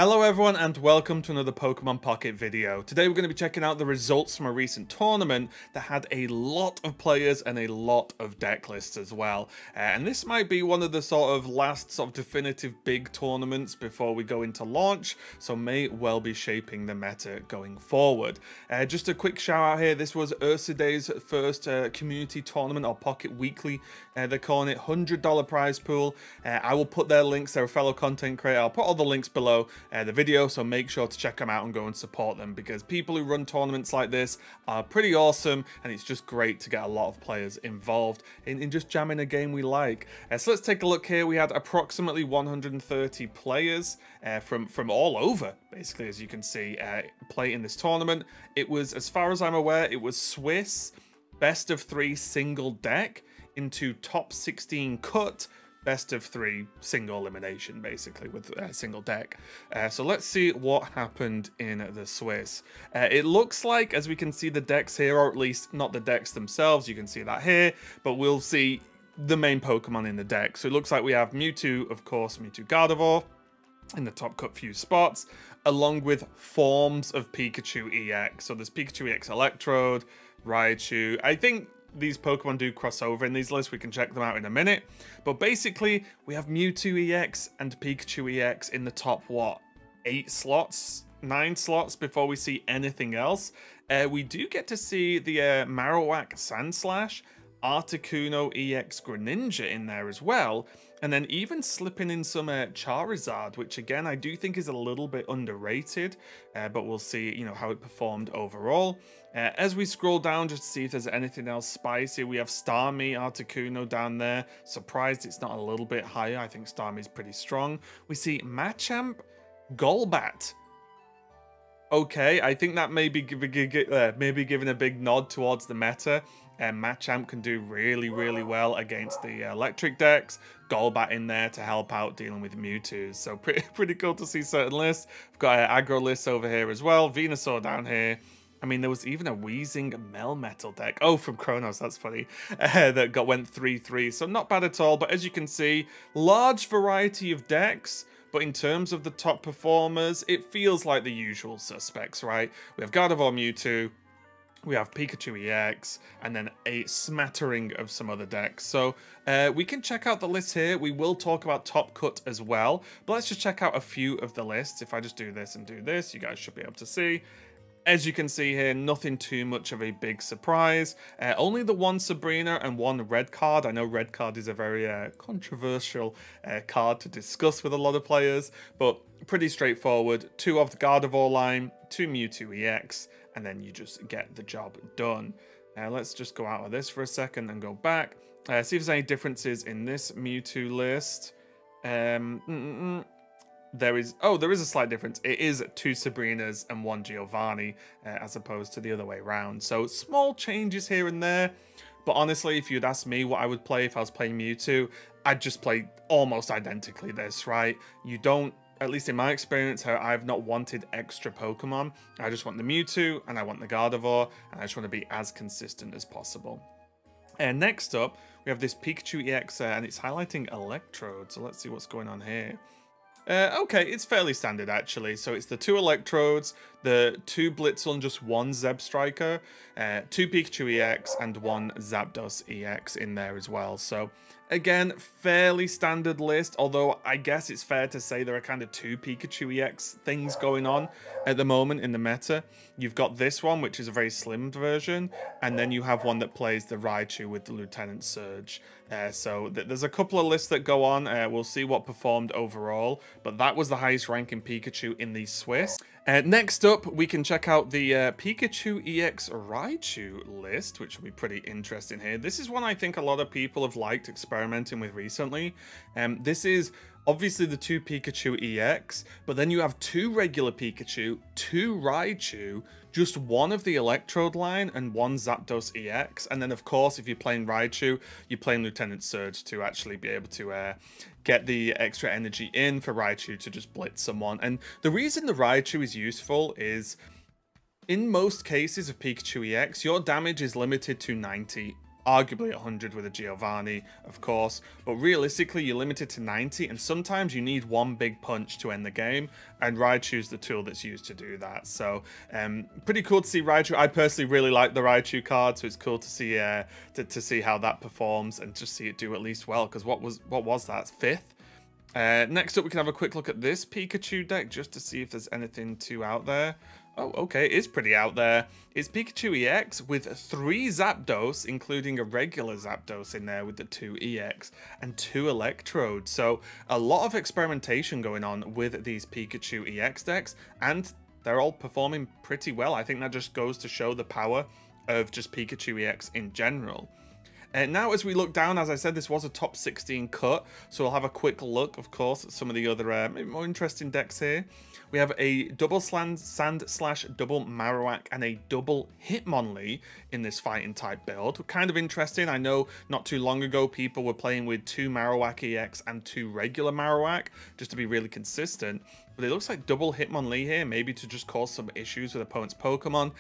Hello everyone and welcome to another Pokemon Pocket video. Today we're going to be checking out the results from a recent tournament that had a lot of players and a lot of deck lists as well. And this might be one of the last definitive big tournaments before we go into launch, so may well be shaping the meta going forward. Just a quick shout out here, this was Ursiiday's first community tournament or Pocket Weekly. They're calling it $100 prize pool. I will put their links, they're a fellow content creator, I'll put all the links below the video, so make sure to check them out and go and support them, because people who run tournaments like this are pretty awesome, and it's just great to get a lot of players involved in just jamming a game we like. So let's take a look here. We had approximately 130 players from all over, basically, as you can see, play in this tournament. It was, as far as I'm aware, it was Swiss, best of 3 single deck into top 16 cut, best of 3 single elimination, basically, with a single deck. So let's see what happened in the Swiss. It looks like, as we can see the decks here, or at least not the decks themselves, you can see that here, but we'll see the main Pokemon in the deck. So it looks like we have Mewtwo, of course, Mewtwo Gardevoir in the top cut few spots, along with forms of Pikachu EX. So there's Pikachu EX Electrode, Raichu. I think these Pokemon do cross over in these lists. We can check them out in a minute. But basically, we have Mewtwo EX and Pikachu EX in the top, what, 8 slots? 9 slots before we see anything else. We do get to see the Marowak Sandslash, Articuno EX Greninja in there as well. And then even slipping in some Charizard, which again, I do think is a little bit underrated, but we'll see, you know, how it performed overall. As we scroll down just to see if there's anything else spicy, we have Starmie, Articuno down there. Surprised it's not a little bit higher. I think Starmie's pretty strong. We see Machamp, Golbat. Okay, I think that may be maybe giving a big nod towards the meta. Machamp can do really well against the electric decks. Golbat in there to help out dealing with Mewtwo. So pretty cool to see certain lists. We've got aggro lists over here as well. Venusaur down here. I mean, there was even a Weezing Melmetal deck. Oh, from Kronos, that's funny. That went 3-3. So not bad at all. But as you can see, large variety of decks. But in terms of the top performers, it feels like the usual suspects, right? We have Gardevoir, Mewtwo. We have Pikachu EX, and then a smattering of some other decks. So we can check out the list here. We will talk about top cut as well. But let's just check out a few of the lists. If I just do this and do this, you guys should be able to see. As you can see here, nothing too much of a big surprise. Only the one Sabrina and one red card. I know red card is a very controversial card to discuss with a lot of players, but pretty straightforward. 2 of the Gardevoir line, 2 Mewtwo EX, and then you just get the job done. Let's just go out of this for a second and go back. See if there's any differences in this Mewtwo list. There is a slight difference. It is 2 Sabrinas and 1 Giovanni, as opposed to the other way around. So small changes here and there. But honestly, if you'd ask me what I would play if I was playing Mewtwo, I'd just play almost identically this, right? You don't, at least in my experience, I've not wanted extra Pokemon. I just want the Mewtwo and I want the Gardevoir, and I just want to be as consistent as possible. Next up, we have this Pikachu EX, and it's highlighting Electrode. So let's see what's going on here. Okay, it's fairly standard actually. So it's the 2 Electrodes, the 2 Blitzel and just 1 Zeb Striker, 2 Pikachu EX and 1 Zapdos EX in there as well. So again, fairly standard list, although I guess it's fair to say there are kind of 2 Pikachu EX things going on at the moment in the meta. You've got this one, which is a very slimmed version, and then you have one that plays the Raichu with the Lieutenant Surge. So there's a couple of lists that go on. We'll see what performed overall, but that was the highest ranking Pikachu in the Swiss. Next up, we can check out the Pikachu EX Raichu list, which will be pretty interesting here. This is one I think a lot of people have liked experimenting with recently. This is obviously the 2 Pikachu EX, but then you have 2 regular Pikachu, 2 Raichu, just 1 of the Electrode line, and 1 Zapdos EX. And then, of course, if you're playing Raichu, you're playing Lieutenant Surge to actually be able to get the extra energy in for Raichu to just blitz someone. And the reason the Raichu is useful is, in most cases of Pikachu EX, your damage is limited to 90 arguably 100 with a Giovanni, of course, but realistically you're limited to 90, and sometimes you need one big punch to end the game, and Raichu's the tool that's used to do that. So pretty cool to see Raichu. I personally really like the Raichu card, so it's cool to see to see how that performs and just see it do at least well, because what was that, 5th? Next up, we can have a quick look at this Pikachu deck just to see if there's anything too out there. Oh, okay, it is pretty out there. It's Pikachu EX with 3 Zapdos, including a regular Zapdos in there with the 2 EX, and 2 Electrodes. So a lot of experimentation going on with these Pikachu EX decks, and they're all performing pretty well. I think that just goes to show the power of just Pikachu EX in general. Now, as we look down, as I said, this was a top 16 cut, so we'll have a quick look, of course, at some of the other maybe more interesting decks here. We have a double Sand slash double Marowak and a double Hitmonlee in this fighting type build. Kind of interesting. I know not too long ago people were playing with 2 Marowak EX and 2 regular Marowak just to be really consistent. But it looks like double Hitmonlee here, maybe to just cause some issues with opponents' Pokemon.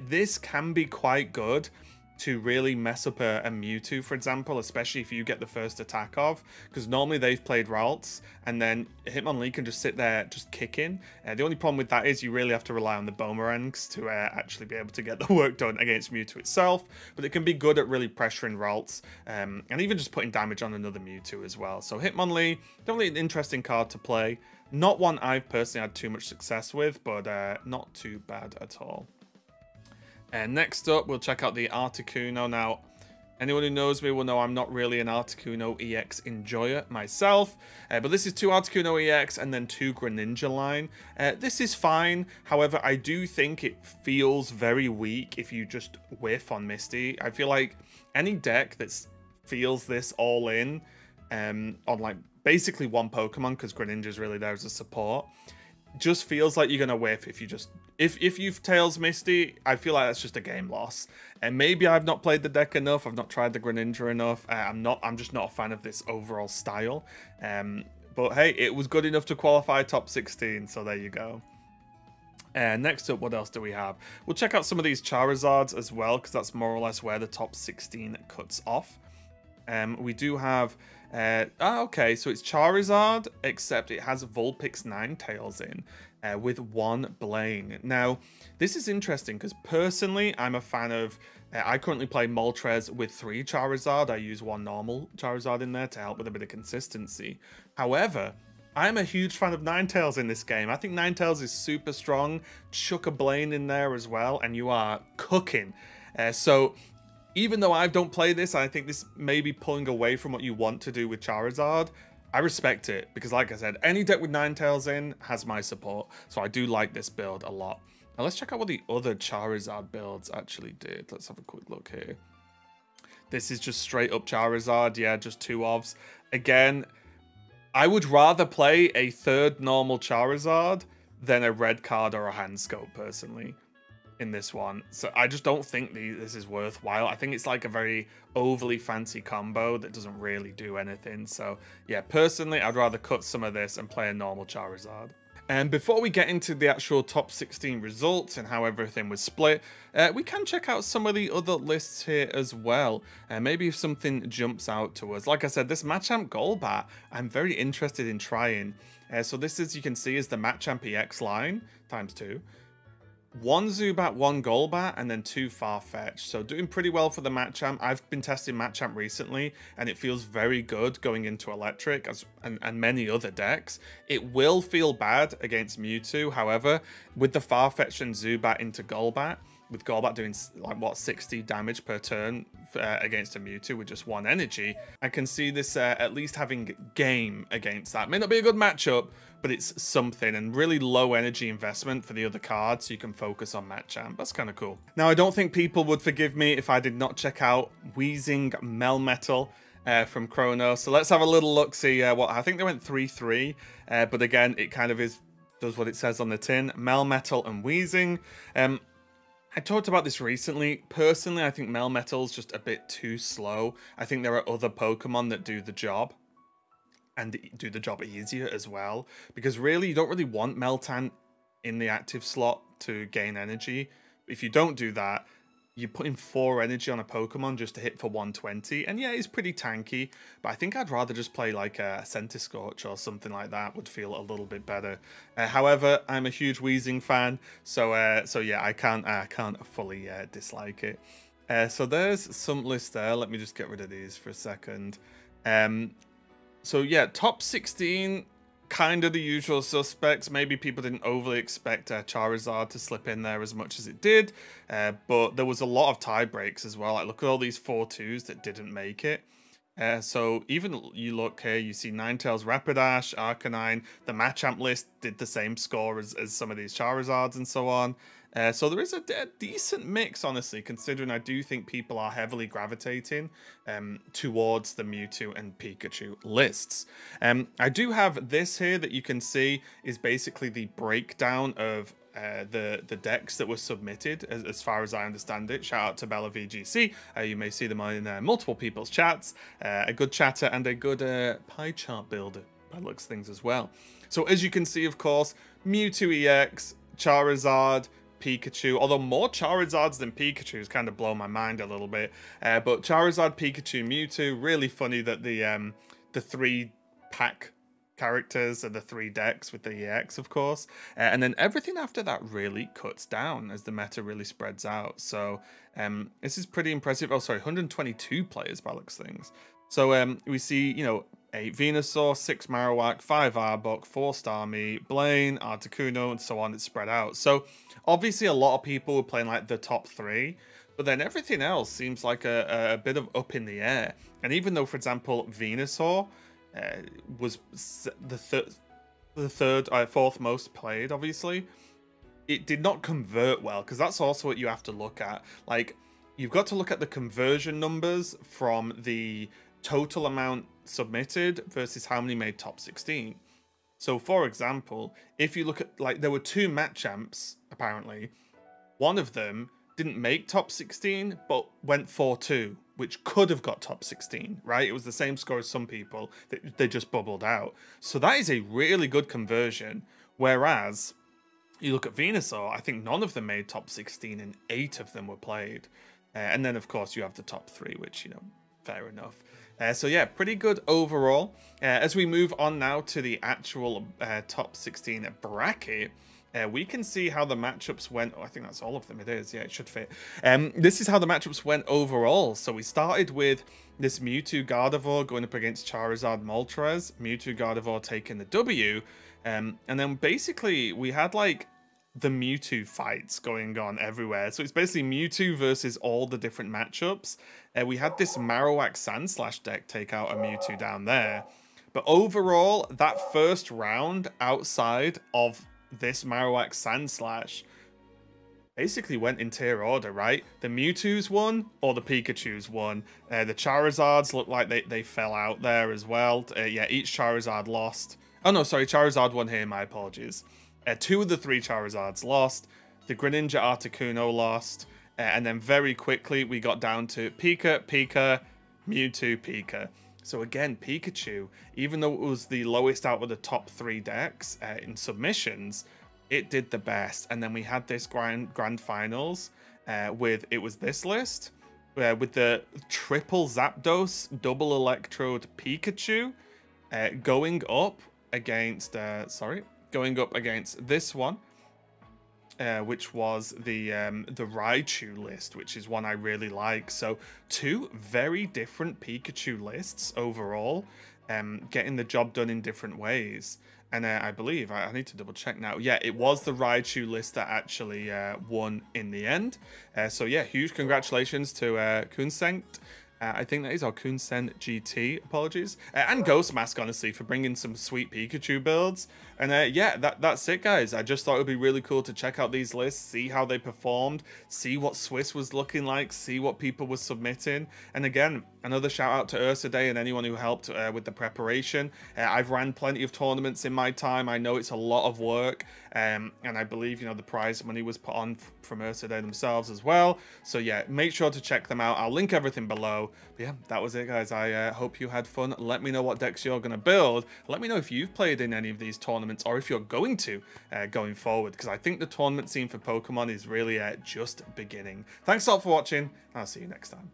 This can be quite good to really mess up a Mewtwo, for example, especially if you get the first attack off, because normally they've played Ralts, and then Hitmonlee can just sit there just kicking. The only problem with that is you really have to rely on the Boomerangs to actually be able to get the work done against Mewtwo itself, but it can be good at really pressuring Ralts, and even just putting damage on another Mewtwo as well. So Hitmonlee, definitely an interesting card to play. Not one I've personally had too much success with, but not too bad at all. And next up, we'll check out the Articuno. Now, anyone who knows me will know I'm not really an Articuno EX enjoyer myself, but this is 2 Articuno EX and then 2 Greninja line. This is fine, however, I do think it feels very weak if you just whiff on Misty. I feel like any deck that feels this all in on like basically one Pokemon, because Greninja's really there as a support, just feels like you're gonna whiff if you just if you've Tails Misty. I feel like that's just a game loss, and maybe I've not played the deck enough, I've not tried the Greninja enough. I'm just not a fan of this overall style, but hey, it was good enough to qualify top 16, so there you go. Next up, what else do we have? We'll check out some of these Charizards as well, because that's more or less where the top 16 cuts off. We do have okay, so it's Charizard, except it has Vulpix Ninetales in with 1 Blaine. Now, this is interesting because personally, I'm a fan of. I currently play Moltres with 3 Charizard. I use 1 normal Charizard in there to help with a bit of consistency. However, I'm a huge fan of Ninetales in this game. I think Ninetales is super strong. Chuck a Blaine in there as well, and you are cooking. So even though I don't play this, I think this may be pulling away from what you want to do with Charizard. I respect it, because like I said, any deck with Ninetales in has my support. So I do like this build a lot. Now let's check out what the other Charizard builds actually did. Let's have a quick look here. This is just straight up Charizard. Yeah, just 2 OVs. Again, I would rather play a 3rd normal Charizard than a red card or a hand scope personally in this one. So I just don't think this is worthwhile. I think it's like a very overly fancy combo that doesn't really do anything. So yeah, personally, I'd rather cut some of this and play a normal Charizard. And before we get into the actual top 16 results and how everything was split, we can check out some of the other lists here as well. Maybe if something jumps out to us. Like I said, this Machamp Golbat, I'm very interested in trying. So this, as you can see, is the Machamp EX line, ×2. 1 Zubat, 1 Golbat, and then 2 Farfetch. So doing pretty well for the Machamp. I've been testing Machamp recently, and it feels very good going into Electric and many other decks. It will feel bad against Mewtwo, however, with the Farfetch and Zubat into Golbat, with Golbat doing like what 60 damage per turn against a Mewtwo with just 1 energy, I can see this at least having game against that. May not be a good matchup, but it's something, and really low energy investment for the other cards, so you can focus on Machamp. That's kind of cool. Now, I don't think people would forgive me if I did not check out Wheezing Melmetal from Chrono. So let's have a little look, see what I think they went 3-3, but again, it kind of does what it says on the tin. Melmetal and Wheezing. I talked about this recently. Personally, I think Melmetal's just a bit too slow. I think there are other Pokemon that do the job, and do the job easier as well. Because really, you don't really want Meltan in the active slot to gain energy. If you don't do that, you're putting 4 energy on a Pokemon just to hit for 120, and yeah, it's pretty tanky, but I think I'd rather just play like a Centiskorch or something like that. Would feel a little bit better. However, I'm a huge Weezing fan, so yeah, I can't fully dislike it. So there's some list there. Let me just get rid of these for a second. So yeah, top 16, kind of the usual suspects. Maybe people didn't overly expect Charizard to slip in there as much as it did, but there was a lot of tie breaks as well. Like, look at all these 4-2s that didn't make it. So even you look here, you see Ninetales, Rapidash, Arcanine. The Machamp list did the same score as some of these Charizards and so on. So there is a decent mix, honestly, considering I do think people are heavily gravitating towards the Mewtwo and Pikachu lists. I do have this here that you can see is basically the breakdown of the decks that were submitted, as far as I understand it. Shout out to Bella VGC. You may see them in multiple people's chats. A good chatter and a good pie chart builder by looks things as well. So as you can see, of course, Mewtwo EX, Charizard, Pikachu, although more Charizards than Pikachus kind of blow my mind a little bit. But Charizard, Pikachu, Mewtwo, really funny that the 3-pack characters are the 3 decks with the EX, of course. And then everything after that really cuts down as the meta really spreads out. So this is pretty impressive. Oh, sorry, 122 players by looks things. So we see, you know, 8 Venusaur, 6 Marowak, 5 Arbok, 4 Starmie, Blaine, Articuno, and so on. It's spread out. So obviously a lot of people were playing like the top 3, but then everything else seems like a bit of up in the air. And even though, for example, Venusaur was the fourth most played, obviously, it did not convert well, because that's also what you have to look at. Like, you've got to look at the conversion numbers from the total amount submitted versus how many made top 16. So for example, if you look at, like, there were 2 Machamps apparently. One of them didn't make top 16 but went 4-2, which could have got top 16, right? It was the same score as some people, they just bubbled out. So that is a really good conversion. Whereas you look at Venusaur, I think none of them made top 16 and 8 of them were played. And then of course you have the top 3, which, you know, fair enough. So yeah, pretty good overall. As we move on now to the actual top 16 bracket, we can see how the matchups went. Oh, I think that's all of them. It is. Yeah, it should fit. This is how the matchups went overall. So we started with this Mewtwo Gardevoir going up against Charizard Moltres. Mewtwo Gardevoir taking the W. And then basically we had like the Mewtwo fights going on everywhere. So it's basically Mewtwo versus all the different matchups. We had this Marowak Sandslash deck take out a Mewtwo down there. But overall, that first round outside of this Marowak Sandslash basically went in tier order, right? The Mewtwo's won, or the Pikachu's won. The Charizards looked like they fell out there as well. Yeah, each Charizard lost. Oh no, sorry, Charizard won here, my apologies. 2 of the 3 Charizards lost. The Greninja Articuno lost. And then very quickly we got down to Pika, Pika, Mewtwo, Pika. So again, Pikachu, even though it was the lowest out of the top 3 decks in submissions, it did the best. And then we had this grand finals with, it was this list, with the triple Zapdos, double Electrode Pikachu going up against, going up against this one, which was the Raichu list, which is one I really like. So 2 very different Pikachu lists overall, getting the job done in different ways. And I believe, I need to double check now. Yeah, it was the Raichu list that actually won in the end. So yeah, huge congratulations to Kunsent. I think that is our Kunsent GT, apologies. And Ghost Mask, honestly, for bringing some sweet Pikachu builds. And yeah, that's it, guys. I just thought it would be really cool to check out these lists, see how they performed, see what Swiss was looking like, see what people were submitting. And again, another shout out to Ursiiday and anyone who helped with the preparation. I've ran plenty of tournaments in my time. I know it's a lot of work, and I believe, you know, the prize money was put on from Ursiiday themselves as well. So yeah, make sure to check them out. I'll link everything below. But yeah, that was it, guys. I hope you had fun. Let me know what decks you're going to build. Let me know if you've played in any of these tournaments or if you're going to going forward, because I think the tournament scene for Pokemon is really just beginning. Thanks a lot for watching. I'll see you next time.